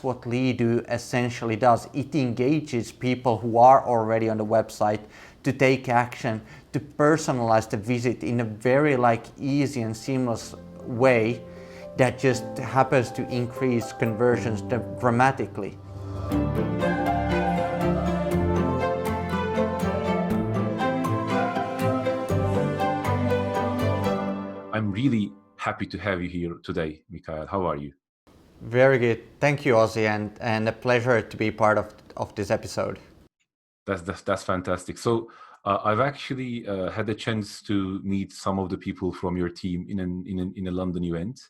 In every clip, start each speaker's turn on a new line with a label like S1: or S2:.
S1: What Leadoo essentially does, it engages people who are already on the website to take action, to personalize the visit in a very easy and seamless way that just happens to increase conversions dramatically.
S2: I'm really happy to have you here today, Mikhail. How are you?
S1: Very good. Thank you, Ozzy, and a pleasure to be part of this episode.
S2: That's fantastic. So I've actually had a chance to meet some of the people from your team in a London event.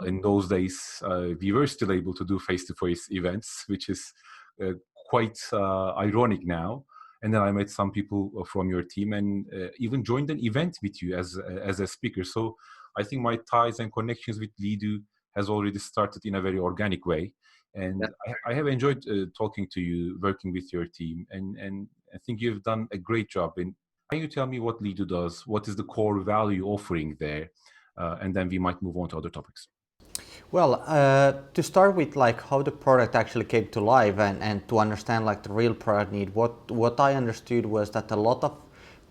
S2: In those days, we were still able to do face-to-face events, which is uh, quite ironic now. And then I met some people from your team and even joined an event with you as a speaker. So I think my ties and connections with Leadoo has already started in a very organic way. And I have enjoyed talking to you, working with your team, and I think you've done a great job. Can you tell me what Leadoo does? What is the core value offering there? And then we might move on to other topics.
S1: Well, to start with how the product actually came to life and to understand the real product need, what I understood was that a lot of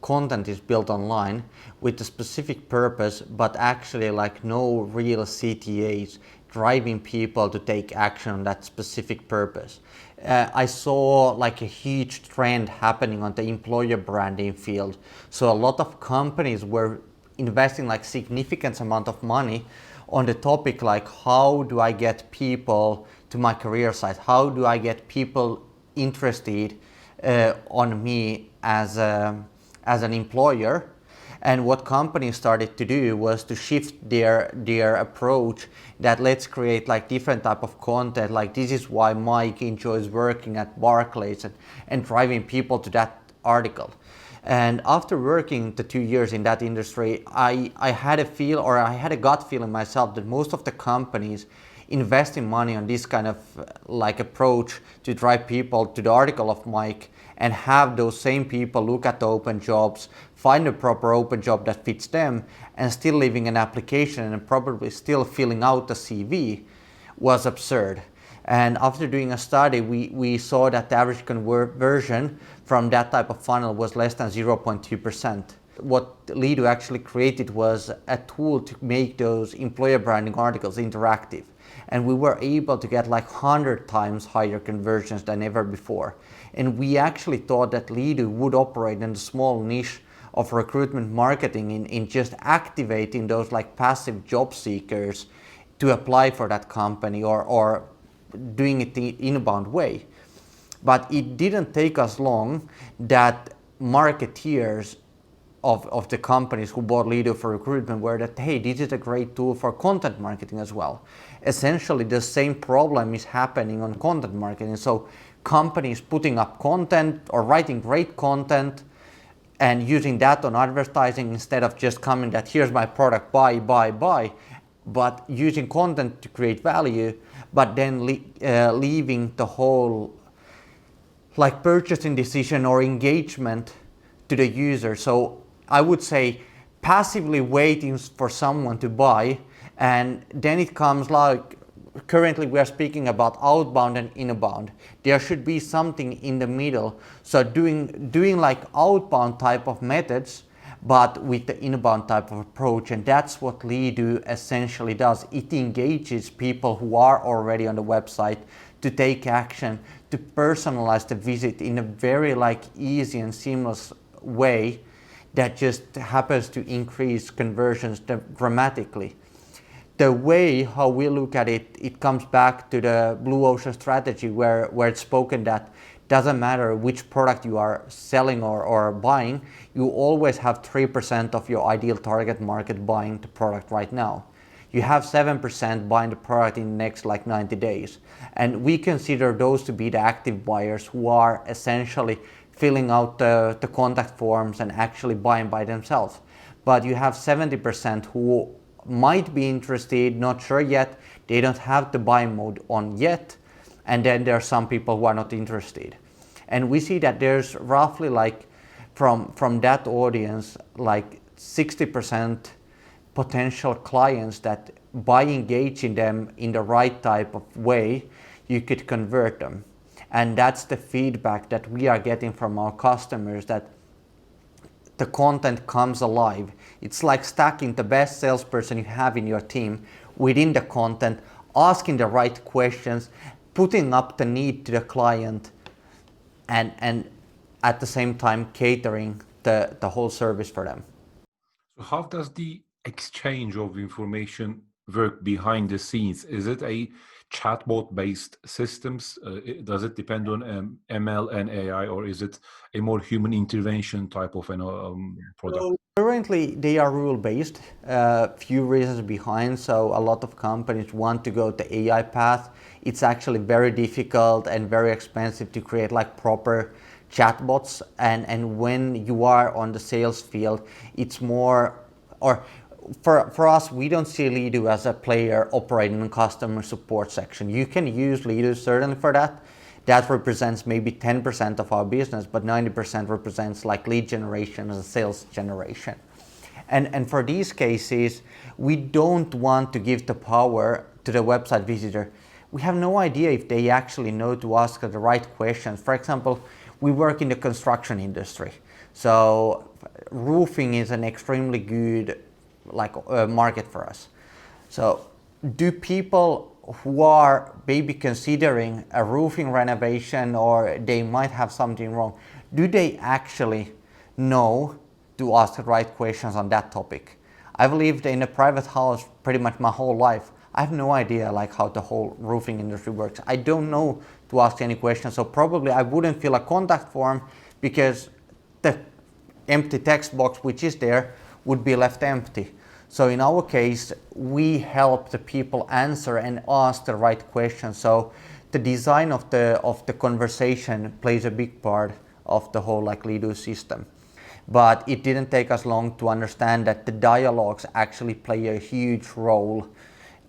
S1: content is built online with a specific purpose, but actually no real CTAs driving people to take action on that specific purpose. I saw a huge trend happening on the employer branding field. So a lot of companies were investing significant amount of money on the topic how do I get people to my career site? How do I get people interested on me as an employer? And what companies started to do was to shift their approach that let's create different type of content, this is why Mike enjoys working at Barclays, and driving people to that article. And after working the 2 years in that industry, I had a gut feeling myself that most of the companies investing money on this kind of approach to drive people to the article of Mike and have those same people look at the open jobs, find a proper open job that fits them, and still leaving an application and probably still filling out the CV was absurd. And after doing a study, we saw that the average conversion from that type of funnel was less than 0.2%. What Leadoo actually created was a tool to make those employer branding articles interactive. And we were able to get 100 times higher conversions than ever before. And we actually thought that Leadoo would operate in the small niche of recruitment marketing in just activating those passive job seekers to apply for that company or doing it the inbound way. But it didn't take us long that marketeers of the companies who bought Leadoo for recruitment were that, hey, this is a great tool for content marketing as well. Essentially, the same problem is happening on content marketing. So companies putting up content or writing great content and using that on advertising instead of just coming that here's my product, buy, but using content to create value, but then leaving the whole purchasing decision or engagement to the user. So I would say passively waiting for someone to buy, and then it comes currently we are speaking about outbound and inbound. There should be something in the middle. So doing outbound type of methods, but with the inbound type of approach. And that's what Leadoo essentially does. It engages people who are already on the website to take action, to personalize the visit in a very easy and seamless way that just happens to increase conversions dramatically. The way how we look at it, it comes back to the blue ocean strategy where it's spoken that doesn't matter which product you are selling or buying, you always have 3% of your ideal target market buying the product right now. You have 7% buying the product in the next 90 days. And we consider those to be the active buyers who are essentially filling out the contact forms and actually buying by themselves. But you have 70% who might be interested, not sure yet, they don't have the buy mode on yet, and then there are some people who are not interested. And we see that there's roughly from that audience 60% potential clients that by engaging them in the right type of way, you could convert them. And that's the feedback that we are getting from our customers, that the content comes alive. It's like stacking the best salesperson you have in your team within the content, asking the right questions, putting up the need to the client, and at the same time catering the whole service for them.
S2: So how does the exchange of information work behind the scenes? Is it a chatbot-based systems? Does it depend on ML and AI, or is it a more human intervention type of an product?
S1: So currently, they are rule-based. Few reasons behind. So a lot of companies want to go the AI path. It's actually very difficult and very expensive to create like proper chatbots. And when you are on the sales field, it's more, or for us, we don't see Leadoo as a player operating in customer support section. You can use Leadoo certainly for that. That represents maybe 10% of our business, but 90% represents like lead generation and sales generation. And for these cases, we don't want to give the power to the website visitor. We have no idea if they actually know to ask the right questions. For example, we work in the construction industry. So roofing is an extremely good market for us. So do people who are maybe considering a roofing renovation, or they might have something wrong, do they actually know to ask the right questions on that topic? I've lived in a private house pretty much my whole life. I have no idea like how the whole roofing industry works. I don't know to ask any questions, so probably I wouldn't fill a contact form because the empty text box which is there would be left empty. So in our case, we help the people answer and ask the right questions. So the design of the conversation plays a big part of the whole like Leadoo system. But it didn't take us long to understand that the dialogues actually play a huge role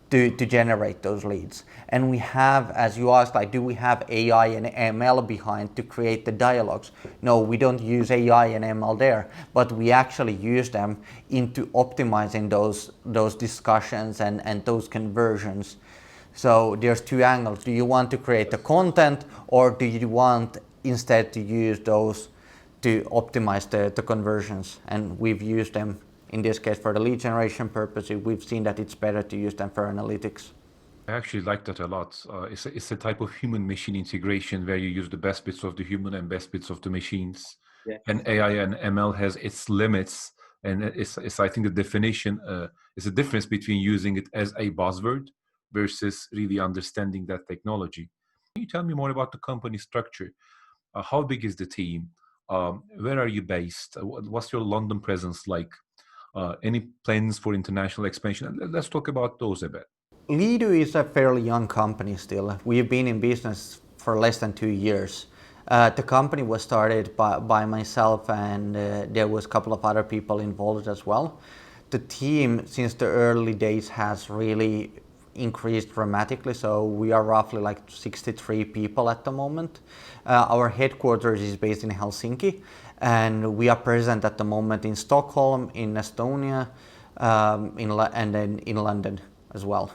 S1: to generate those leads. And we have, as you asked, like, do we have AI and ML behind to create the dialogues? No, we don't use AI and ML there, but we actually use them into optimizing those discussions and those conversions. So there's two angles. Do you want to create the content, or do you want instead to use those to optimize the conversions? And we've used them in this case for the lead generation purposes. We've seen that it's better to use them for analytics.
S2: I actually like that a lot. It's a type of human-machine integration where you use the best bits of the human and best bits of the machines.
S3: Yeah.
S2: And AI and ML has its limits, and it's I think the definition is a difference between using it as a buzzword versus really understanding that technology. Can you tell me more about the company structure? How big is the team? Where are you based? What's your London presence like? Any plans for international expansion? Let's talk about those a bit.
S1: Leadoo is a fairly young company still. We've been in business for less than 2 years. The company was started by myself, and there was a couple of other people involved as well. The team since the early days has really increased dramatically, so we are roughly like 63 people at the moment. Our headquarters is based in Helsinki, and we are present at the moment in Stockholm, in Estonia, and then in London as well.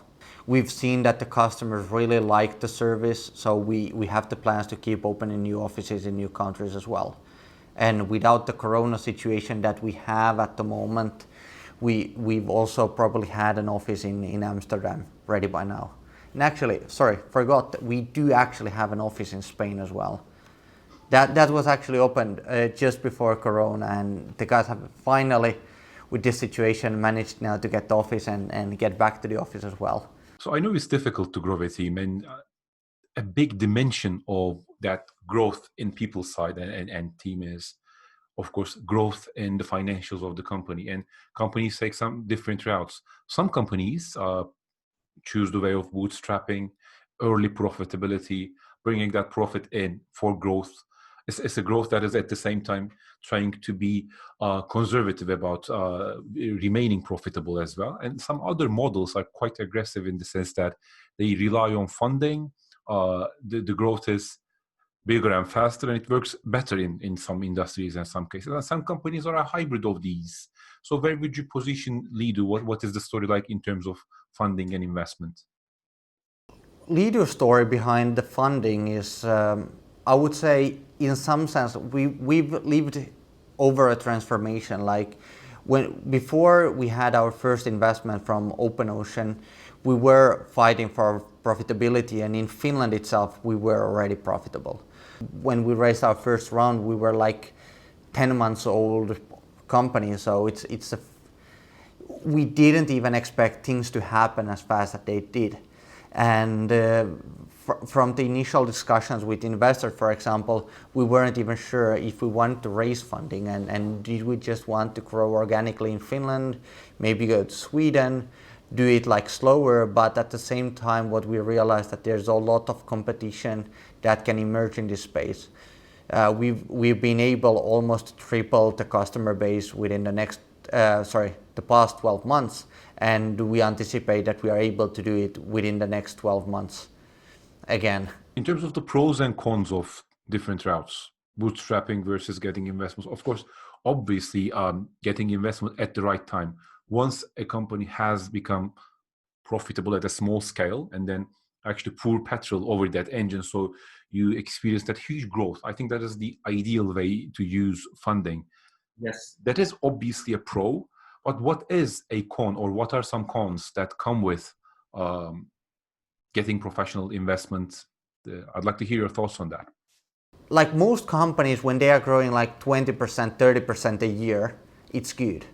S1: We've seen that the customers really like the service, so we have the plans to keep opening new offices in new countries as well. And without the corona situation that we have at the moment, we've also probably had an office in Amsterdam ready by now. And actually, sorry, forgot that we do actually have an office in Spain as well. That was actually opened just before corona, and the guys have finally, with this situation, managed now to get the office and get back to the office as well.
S2: So I know it's difficult to grow a team, and a big dimension of that growth in people's side and team is, of course, growth in the financials of the company. And companies take some different routes. Some companies choose the way of bootstrapping, early profitability, bringing that profit in for growth. It's a growth that is at the same time trying to be conservative about remaining profitable as well. And some other models are quite aggressive in the sense that they rely on funding. The growth is bigger and faster, and it works better in some industries and some cases. And some companies are a hybrid of these. So where would you position Leadoo? What is the story like in terms of funding and investment?
S1: Leadoo story behind the funding is, I would say, in some sense, we've lived over a transformation. Like before we had our first investment from OpenOcean, we were fighting for profitability, and in Finland itself, we were already profitable. When we raised our first round, we were like 10 months old company, so we didn't even expect things to happen as fast as they did. And from the initial discussions with investors, for example, we weren't even sure if we wanted to raise funding, and did we just want to grow organically in Finland, maybe go to Sweden, do it like slower, but at the same time what we realized that there's a lot of competition that can emerge in this space. We've been able almost to triple the customer base within the past 12 months, and we anticipate that we are able to do it within the next 12 months again.
S2: In terms of the pros and cons of different routes, bootstrapping versus getting investments, of course, obviously, getting investment at the right time. Once a company has become profitable at a small scale, and then actually pour petrol over that engine, so you experience that huge growth. I think that is the ideal way to use funding. Yes, that is obviously a pro, but what is a con, or what are some cons that come with getting professional investment? I'd like to hear your thoughts on that.
S1: Like most companies, when they are growing like 20%, 30% a year, it's good.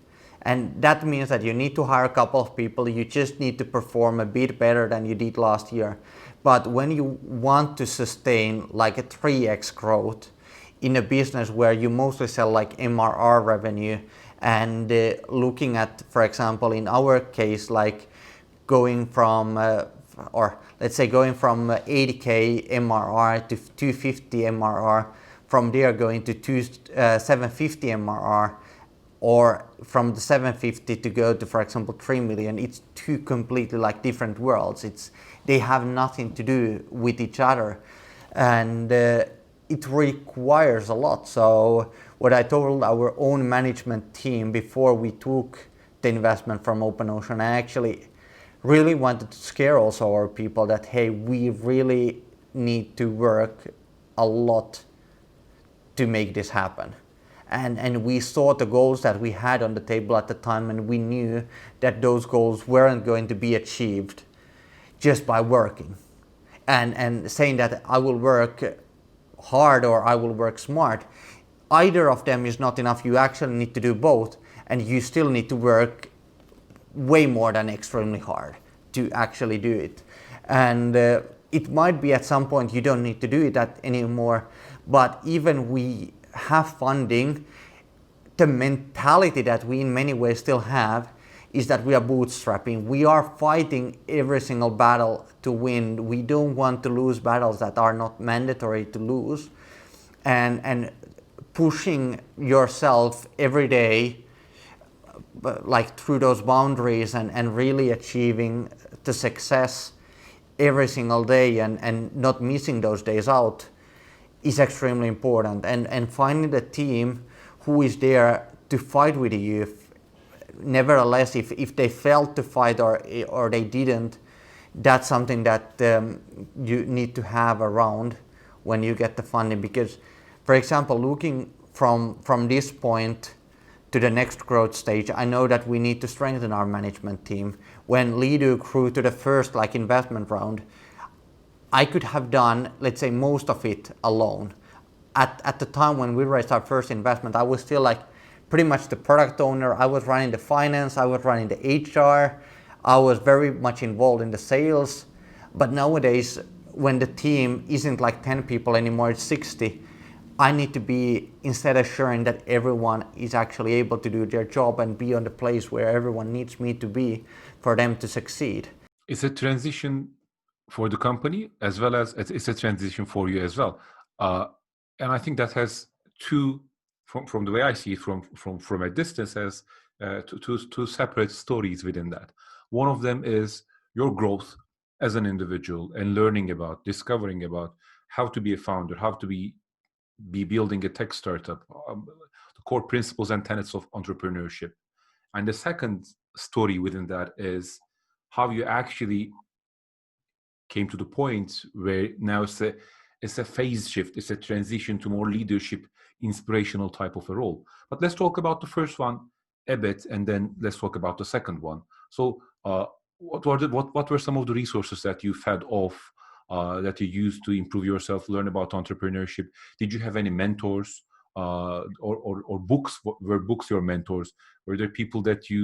S1: And that means that you need to hire a couple of people, you just need to perform a bit better than you did last year. But when you want to sustain like a 3x growth in a business where you mostly sell like MRR revenue, and looking at, for example, in our case, like going from or let's say going from 80k MRR to 250 MRR, from there going to 750 MRR, or from the 750 to go to, for example, 3 million, it's two completely like different worlds. They have nothing to do with each other, and it requires a lot. So what I told our own management team before we took the investment from OpenOcean, I actually really wanted to scare also our people that, hey, we really need to work a lot to make this happen. And we saw the goals that we had on the table at the time, and we knew that those goals weren't going to be achieved just by working and saying that I will work hard or I will work smart. Either of them is not enough. You actually need to do both, and you still need to work way more than extremely hard to actually do it. And it might be at some point you don't need to do that anymore, but even we have funding, the mentality that we in many ways still have is that we are bootstrapping. We are fighting every single battle to win. We don't want to lose battles that are not mandatory to lose, and pushing yourself every day like through those boundaries, and really achieving the success every single day, and not missing those days out is extremely important. And finding the team who is there to fight with you, nevertheless, if they failed to fight or they didn't, that's something that you need to have around when you get the funding. Because, for example, looking from this point to the next growth stage, I know that we need to strengthen our management team. When Leadoo grew to the first like investment round, I could have done, let's say, most of it alone. At the time when we raised our first investment, I was still like pretty much the product owner. I was running the finance, I was running the HR, I was very much involved in the sales. But nowadays, when the team isn't like 10 people anymore, it's 60, I need to be instead assuring that everyone is actually able to do their job and be on the place where everyone needs me to be for them to succeed.
S2: It's a transition for the company, as well as it's a transition for you as well. And I think that has two, from the way I see it from a distance, has two separate stories within that. One of them is your growth as an individual and learning about, discovering about how to be a founder, how to be building a tech startup, the core principles and tenets of entrepreneurship. And the second story within that is how you actually came to the point where now it's a phase shift, it's a transition to more leadership, inspirational type of a role. But let's talk about the first one a bit, and then let's talk about the second one. So, what were some of the resources that you fed off, that you used to improve yourself, learn about entrepreneurship? Did you have any mentors, or books? Were books your mentors? Were there people that you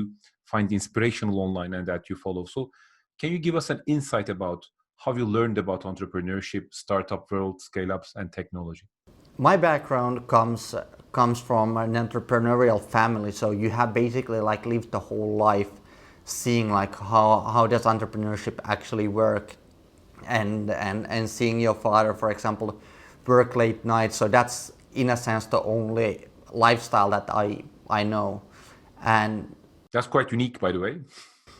S2: find inspirational online and that you follow? So, can you give us an insight about how you learned about entrepreneurship, startup world, scale ups, and technology?
S1: My background comes from an entrepreneurial family, so you have basically like lived the whole life seeing like how does entrepreneurship actually work, and seeing your father, for example, work late nights. So that's in a sense the only lifestyle that I know. And
S2: That's quite unique, by the way.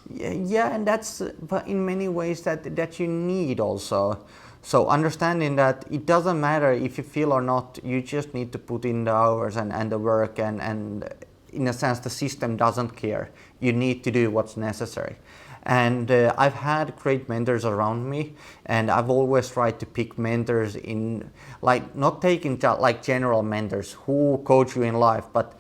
S1: yeah, and that's but in many ways that you need also. So understanding that it doesn't matter if you feel or not, you just need to put in the hours and the work, and in a sense the system doesn't care. You need to do what's necessary. And I've had great mentors around me, and I've always tried to pick mentors in, like, not taking like general mentors who coach you in life, but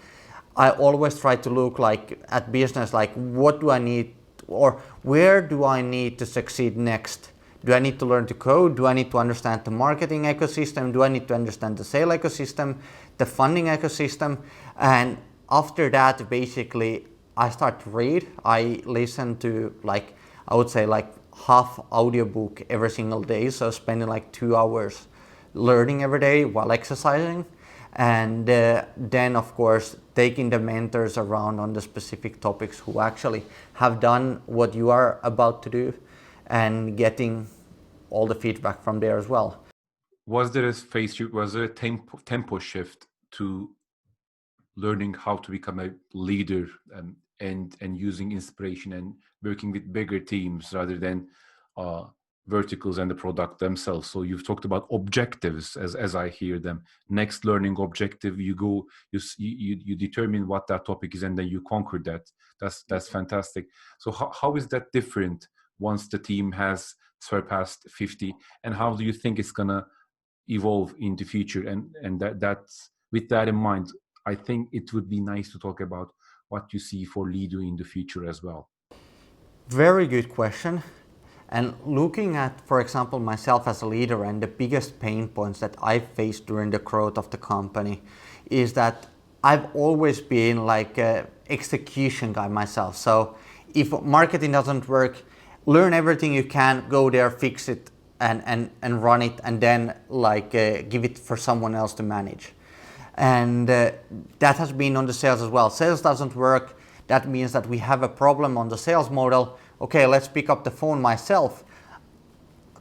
S1: I always try to look like at business, like what do I need, or where do I need to succeed next? Do I need to learn to code? Do I need to understand the marketing ecosystem? Do I need to understand the sale ecosystem, the funding ecosystem? And after that, basically, I start to read. I listen to, like, I would say like half audiobook every single day. So spending like 2 hours learning every day while exercising. And then of course taking the mentors around on the specific topics who actually have done what you are about to do, and getting all the feedback from there as well.
S2: Was there a was there a tempo shift to learning how to become a leader, and using inspiration and working with bigger teams rather than uh, verticals and the product themselves? So you've talked about objectives, as I hear them. Next learning objective, you go, you determine what that topic is, and then you conquer that. That's fantastic. So how is that different once the team has surpassed 50, and how do you think it's gonna evolve in the future? And that's, with that in mind, I think it would be nice to talk about what you see for Leadoo in the future as well.
S1: Very good question. And looking at, for example, myself as a leader, and the biggest pain points that I faced during the growth of the company is that I've always been like a execution guy myself. So if marketing doesn't work, learn everything you can, go there, fix it, and run it, and then like give it for someone else to manage. And that has been on the sales as well. Sales doesn't work. That means that we have a problem on the sales model. Okay, let's pick up the phone myself,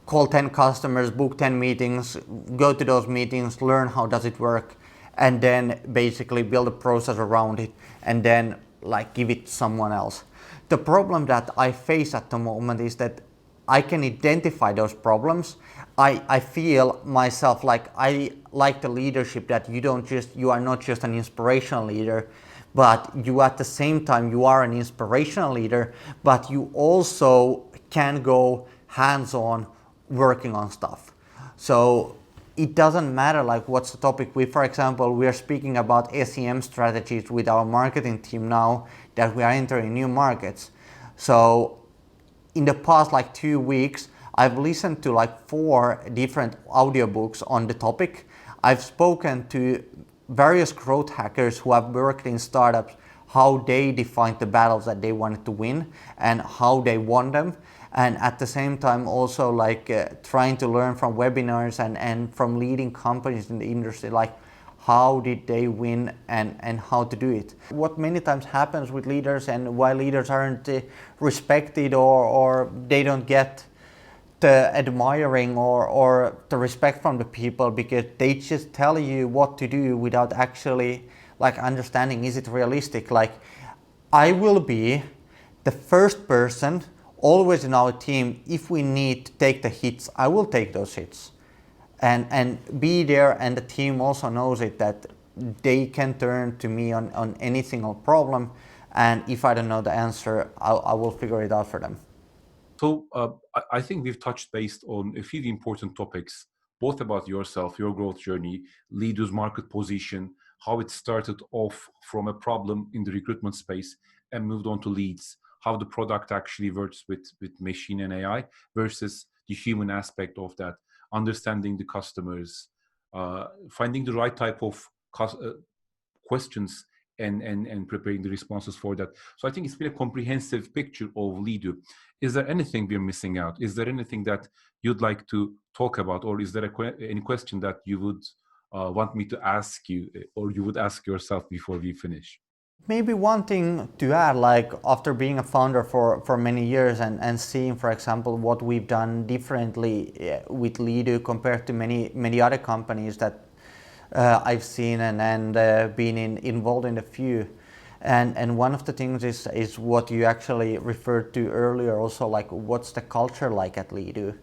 S1: call 10 customers, book 10 meetings, go to those meetings, learn how does it work, and then basically build a process around it, and then like give it to someone else. The problem that I face at the moment is that I can identify those problems. I feel myself like I like the leadership that you are not just an inspirational leader, but you at the same time you are an inspirational leader, but you also can go hands-on working on stuff. So it doesn't matter like what's the topic. For example, we are speaking about SEM strategies with our marketing team now that we are entering new markets. So in the past like 2 weeks, I've listened to like 4 different audiobooks on the topic. I've spoken to various growth hackers who have worked in startups, how they defined the battles that they wanted to win and how they won them. And at the same time also like trying to learn from webinars and from leading companies in the industry, like how did they win and how to do it. What many times happens with leaders and why leaders aren't respected or they don't get the admiring or the respect from the people, because they just tell you what to do without actually like understanding, is it realistic? Like I will be the first person always in our team, if we need to take the hits, I will take those hits and be there, and the team also knows it, that they can turn to me on any single problem, and if I don't know the answer, I will figure it out for them.
S2: So I think we've touched based on a few important topics, both about yourself, your growth journey, Leadoo's market position, how it started off from a problem in the recruitment space and moved on to leads, how the product actually works with machine and AI versus the human aspect of that, understanding the customers, finding the right type of questions and preparing the responses for that. So I think it's been a comprehensive picture of Leadoo. Is there anything we're missing out? Is there anything that you'd like to talk about, or is there any question that you would want me to ask you, or you would ask yourself before we finish?
S1: Maybe one thing to add, like after being a founder for many years and seeing, for example, what we've done differently with Leadoo compared to many other companies that I've seen and been involved in a few. And one of the things is what you actually referred to earlier also, like what's the culture like at Leadoo?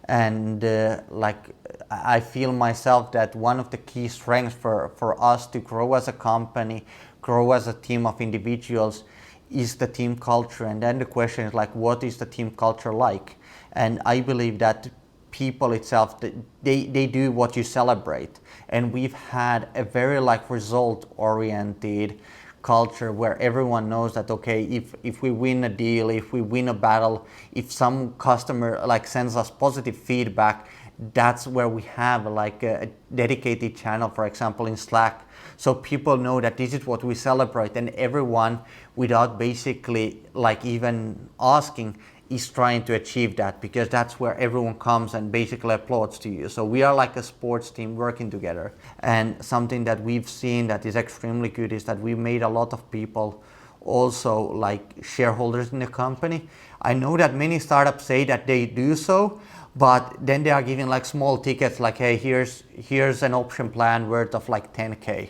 S1: And like I feel myself that one of the key strengths for us to grow as a company, grow as a team of individuals, is the team culture. And then the question is like, what is the team culture like? And I believe that people itself, they do what you celebrate. And we've had a very like result oriented culture where everyone knows that, okay, if we win a deal, if we win a battle, if some customer like sends us positive feedback, that's where we have like a dedicated channel, for example, in Slack. So people know that this is what we celebrate, and everyone, without basically like even asking, is trying to achieve that, because that's where everyone comes and basically applauds to you. So we are like a sports team working together. And something that we've seen that is extremely good is that we made a lot of people also like shareholders in the company. I know that many startups say that they do so, but then they are giving like small tickets like, hey, here's an option plan worth of like 10K.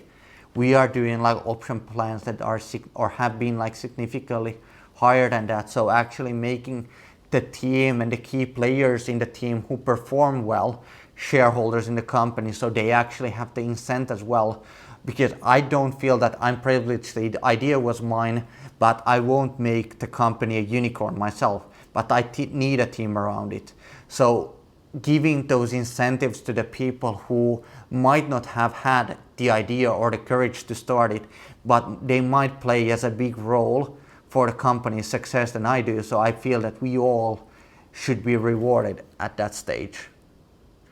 S1: We are doing like option plans that are or have been like significantly higher than that. So actually making the team and the key players in the team who perform well shareholders in the company, so they actually have the incentive as well. Because I don't feel that I'm privileged. The idea was mine, but I won't make the company a unicorn myself. But I need a team around it. So giving those incentives to the people who might not have had the idea or the courage to start it, but they might play as a big role for the company's success than I do. So I feel that we all should be rewarded at that stage.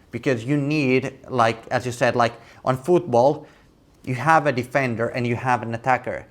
S1: Because you need, like, as you said, like on football, you have a defender and you have an attacker.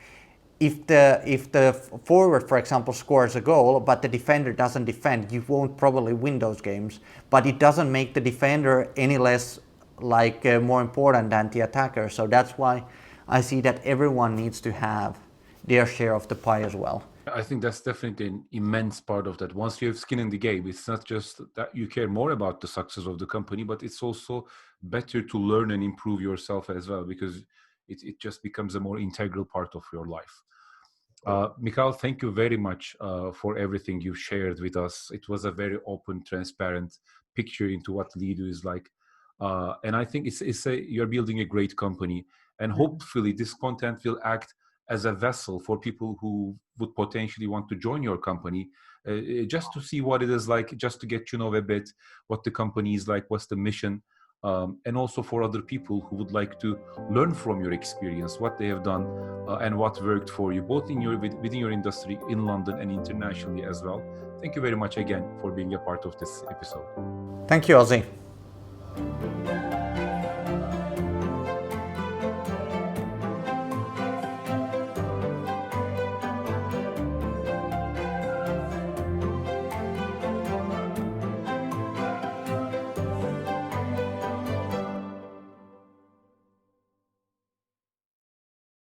S1: If the forward, for example, scores a goal, but the defender doesn't defend, you won't probably win those games. But it doesn't make the defender any less like more important than the attacker. So that's why I see that everyone needs to have their share of the pie as well.
S2: I think that's definitely an immense part of that. Once you have skin in the game, it's not just that you care more about the success of the company, but it's also better to learn and improve yourself as well, because it just becomes a more integral part of your life. Mikhail, thank you very much for everything you shared with us. It was a very open, transparent picture into what Leadoo is like. And I think you're building a great company. And hopefully this content will act as a vessel for people who would potentially want to join your company, just to see what it is like, just to get to know a bit what the company is like, what's the mission, and also for other people who would like to learn from your experience, what they have done, and what worked for you, both within your industry in London and internationally as well. Thank you very much again for being a part of this episode.
S1: Thank you, Ozzy.